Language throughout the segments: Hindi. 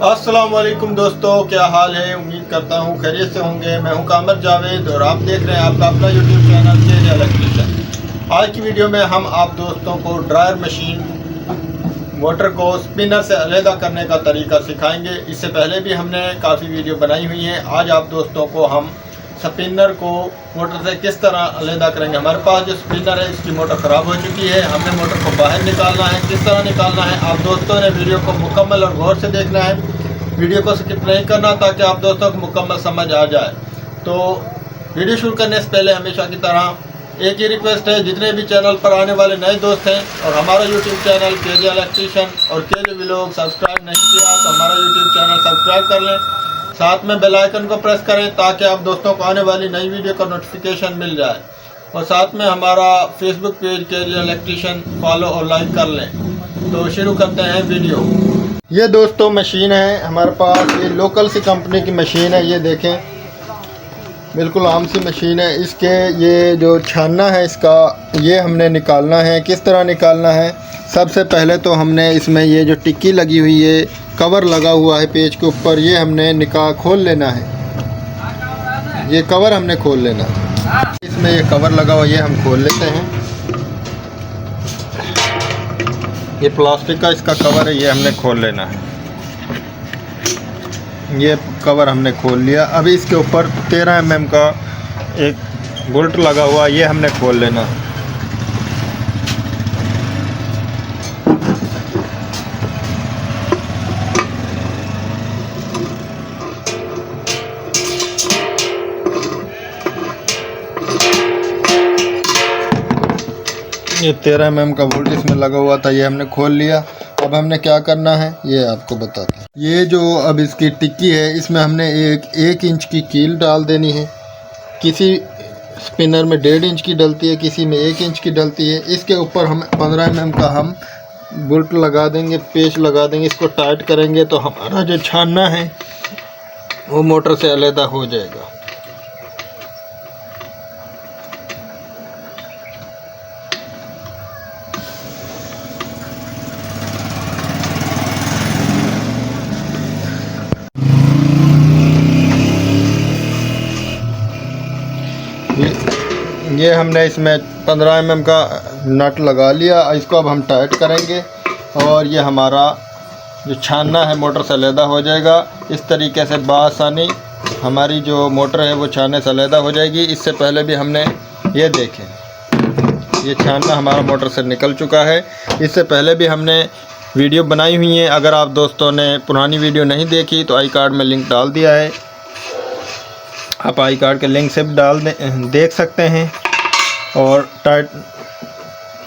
अस्सलाम वालेकुम दोस्तों, क्या हाल है। उम्मीद करता हूँ खैरियत से होंगे। मैं हूँ कामर जावेद और आप देख रहे हैं आपका अपना यूट्यूब चैनल केजे इलेक्ट्रिशियन। आज की वीडियो में हम आप दोस्तों को ड्रायर मशीन मोटर को स्पिनर से अलहदा करने का तरीका सिखाएंगे। इससे पहले भी हमने काफ़ी वीडियो बनाई हुई हैं। आज आप दोस्तों को हम स्पिनर को मोटर से किस तरह अलहदा करेंगे। हमारे पास जो स्पिनर है इसकी मोटर ख़राब हो चुकी है, हमने मोटर को बाहर निकालना है। किस तरह निकालना है आप दोस्तों ने वीडियो को मुकम्मल और गौर से देखना है, वीडियो को स्किप नहीं करना ताकि आप दोस्तों को मुकम्मल समझ आ जाए। तो वीडियो शुरू करने से पहले हमेशा की तरह एक ही रिक्वेस्ट है, जितने भी चैनल पर आने वाले नए दोस्त हैं और हमारा यूट्यूब चैनल केजे इलेक्ट्रिशियन और केजे व्लॉग सब्सक्राइब नहीं किया तो हमारा यूट्यूब चैनल सब्सक्राइब कर लें, साथ में बेल आइकन को प्रेस करें ताकि आप दोस्तों को आने वाली नई वीडियो का नोटिफिकेशन मिल जाए, और साथ में हमारा Facebook page KJ electrician follow और लाइक कर लें। तो शुरू करते हैं वीडियो। ये दोस्तों मशीन है हमारे पास, ये लोकल सी कंपनी की मशीन है। ये देखें बिल्कुल आम सी मशीन है। इसके ये जो छानना है इसका ये हमने निकालना है। किस तरह निकालना है, सबसे पहले तो हमने इसमें ये जो टिक्की लगी हुई है, कवर लगा हुआ है पेज के ऊपर, ये हमने खोल लेना है। ये कवर हमने खोल लेना है। इसमें ये कवर लगा हुआ, ये हम खोल लेते हैं। ये प्लास्टिक का इसका कवर है, ये हमने खोल लेना है। ये कवर हमने खोल लिया। अभी इसके ऊपर 13 mm का एक बोल्ट लगा हुआ, ये हमने खोल लेना है। ये 13 mm का बोल्ट इसमें लगा हुआ था, ये हमने खोल लिया। अब हमने क्या करना है ये आपको बताते हैं। ये जो अब इसकी टिक्की है इसमें हमने एक इंच की कील डाल देनी है। किसी स्पिनर में 1.5 इंच की डलती है, किसी में 1 इंच की डलती है। इसके ऊपर हम 15 mm का हम बोल्ट लगा देंगे, पेच लगा देंगे। इसको टाइट करेंगे तो हमारा जो छानना है वो मोटर से अलहदा हो जाएगा। ये हमने इसमें 15 mm का नट लगा लिया। इसको अब हम टाइट करेंगे और ये हमारा जो छानना है मोटर से अलहदा हो जाएगा। इस तरीके से बआसानी हमारी जो मोटर है वो छानने से अलहदा हो जाएगी। इससे पहले भी हमने ये देखें, ये छानना हमारा मोटर से निकल चुका है। इससे पहले भी हमने वीडियो बनाई हुई है। अगर आप दोस्तों ने पुरानी वीडियो नहीं देखी तो आई कार्ड में लिंक डाल दिया है, आप आई कार्ड के लिंक से भी देख सकते हैं। और टाइट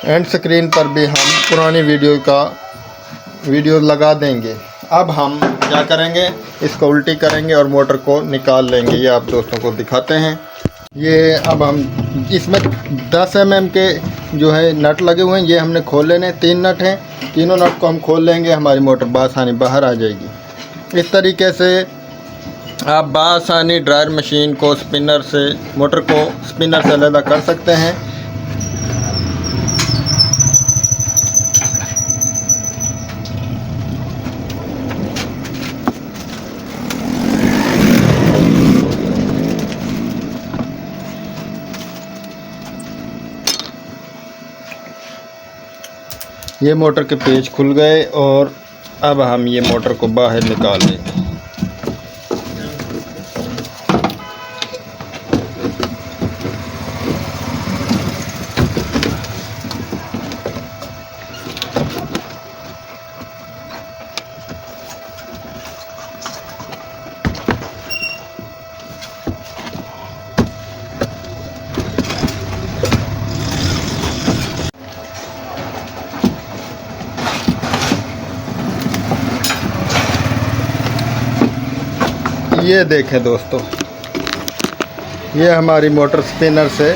एंड स्क्रीन पर भी हम पुरानी वीडियो लगा देंगे। अब हम क्या करेंगे, इसको उल्टी करेंगे और मोटर को निकाल लेंगे। ये आप दोस्तों को दिखाते हैं। ये अब हम इसमें 10 mm के जो है नट लगे हुए हैं, ये हमने खोल लेने। 3 नट हैं, तीनों नट को हम खोल लेंगे, हमारी मोटर बआसानी बाहर आ जाएगी। इस तरीके से आप बआसानी ड्रायर मशीन को मोटर को स्पिनर से अलहदा कर सकते हैं। ये मोटर के पेच खुल गए और अब हम ये मोटर को बाहर निकाल लेंगे। ये देखें दोस्तों, ये हमारी मोटर स्पिनर से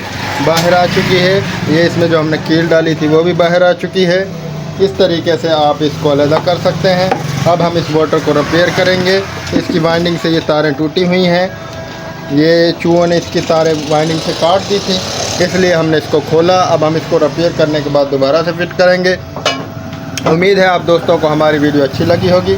बाहर आ चुकी है। ये इसमें जो हमने कील डाली थी वो भी बाहर आ चुकी है। इस तरीके से आप इसको अलहदा कर सकते हैं। अब हम इस मोटर को रिपेयर करेंगे। इसकी वाइंडिंग से ये तारें टूटी हुई हैं, ये चूहों ने इसकी तारें वाइंडिंग से काट दी थी, इसलिए हमने इसको खोला। अब हम इसको रिपेयर करने के बाद दोबारा से फिट करेंगे। उम्मीद है आप दोस्तों को हमारी वीडियो अच्छी लगी होगी।